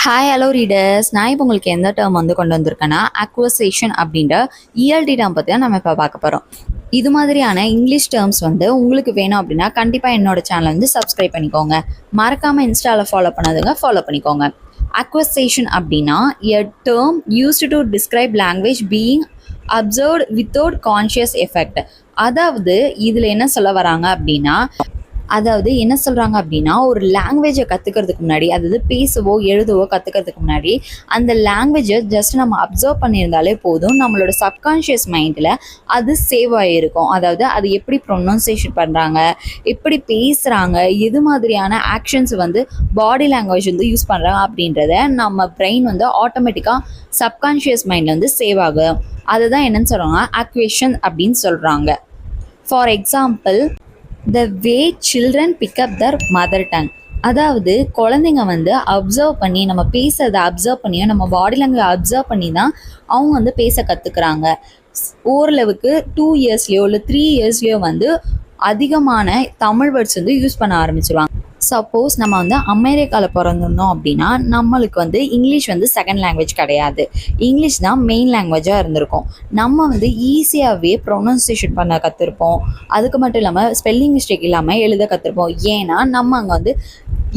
Hi hello readers. நான் இப்போ உங்களுக்கு எந்த டேர்ம் கொண்டு வந்திருக்கேன்னா அக்வசேஷன் அப்படின்ற இஎல்டி டேர்ம் பற்றி தான் நம்ம இப்போ பார்க்க போகிறோம். இது மாதிரியான இங்கிலீஷ் டேர்ம்ஸ் உங்களுக்கு வேணும் அப்படின்னா கண்டிப்பாக என்னோட சேனலை சப்ஸ்கிரைப் பண்ணிக்கோங்க. மறக்காமல் இன்ஸ்டாவில் ஃபாலோ பண்ணாதுங்க, ஃபாலோ பண்ணிக்கோங்க. அக்வசேஷன் அப்படின்னா எ term used to describe language being observed without conscious effect. அதாவது இதில் என்ன சொல்ல வராங்க அப்படின்னா ஒரு லாங்குவேஜை கற்றுக்கிறதுக்கு முன்னாடி, அதாவது பேசவோ எழுதவோ கற்றுக்கிறதுக்கு முன்னாடி அந்த லாங்குவேஜை ஜஸ்ட் நம்ம அப்சர்வ் பண்ணியிருந்தாலே போதும், நம்மளோட சப்கான்ஷியஸ் மைண்டில் அது சேவ் ஆகிருக்கும். அதாவது அது எப்படி ப்ரொனன்சியேஷன் பண்ணுறாங்க, எப்படி பேசுகிறாங்க, எது மாதிரியான ஆக்ஷன்ஸ் பாடி லாங்குவேஜ் யூஸ் பண்ணுறாங்க அப்படின்றத நம்ம பிரெயின் ஆட்டோமேட்டிக்காக சப்கான்ஷியஸ் மைண்டில் சேவ் ஆகும். அதுதான் என்னன்னு சொல்கிறாங்க, அக்வேஷன் அப்படின்னு சொல்கிறாங்க. For example, the way children pick up their mother tongue. அதாவது குழந்தைங்க அப்சர்வ் பண்ணி, நம்ம பேசுறதை அப்சர்வ் பண்ணியோ நம்ம பாடி லாங்குவேஜ் அப்சர்வ் பண்ணி தான் அவங்க பேச கற்றுக்குறாங்க. ஓரளவுக்கு 2 இயர்ஸ்லையோ இல்லை 3 இயர்ஸ்லையோ அதிகமான தமிழ் வேர்ட்ஸ் யூஸ் பண்ண ஆரம்பிச்சிருவாங்க. சப்போஸ் நம்ம அமெரிக்காவில் பிறந்திருந்தோம் அப்படின்னா நம்மளுக்கு இங்கிலீஷ் செகண்ட் லாங்குவேஜ் கிடையாது, இங்கிலீஷ் தான் மெயின் லாங்குவேஜாக இருந்திருக்கும். நம்ம ஈஸியாகவே ப்ரொனன்சியேஷன் பண்ண கற்றுருப்போம். அதுக்கு மட்டும் இல்லாமல் ஸ்பெல்லிங் மிஸ்டேக் இல்லாமல் எழுத கற்றுருப்போம். ஏன்னா நம்ம அங்கே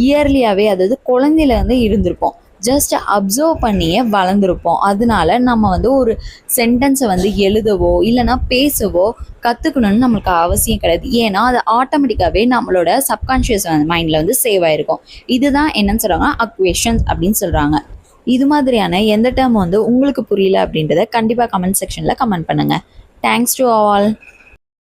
இயர்லியாகவே, அதாவது குழந்தையிலேருந்து இருந்திருப்போம், ஜஸ்ட் அப்சர்வ் பண்ணியே வளர்ந்துருப்போம். அதனால நம்ம ஒரு சென்டென்ஸை எழுதவோ இல்லைனா பேசவோ கற்றுக்கணும்னு நம்மளுக்கு அவசியம் கிடையாது. ஏன்னா அது ஆட்டோமேட்டிக்காகவே நம்மளோட சப்கான்ஷியஸ் மைண்டில் சேவ் ஆகிருக்கும். இதுதான் என்னன்னு சொல்கிறாங்க, அக்வேஷன்ஸ் அப்படின்னு சொல்கிறாங்க. இது மாதிரியான எந்த டேர்ம் உங்களுக்கு புரியல அப்படின்றத கண்டிப்பாக கமெண்ட் செக்ஷனில் கமெண்ட் பண்ணுங்கள். Thanks to all.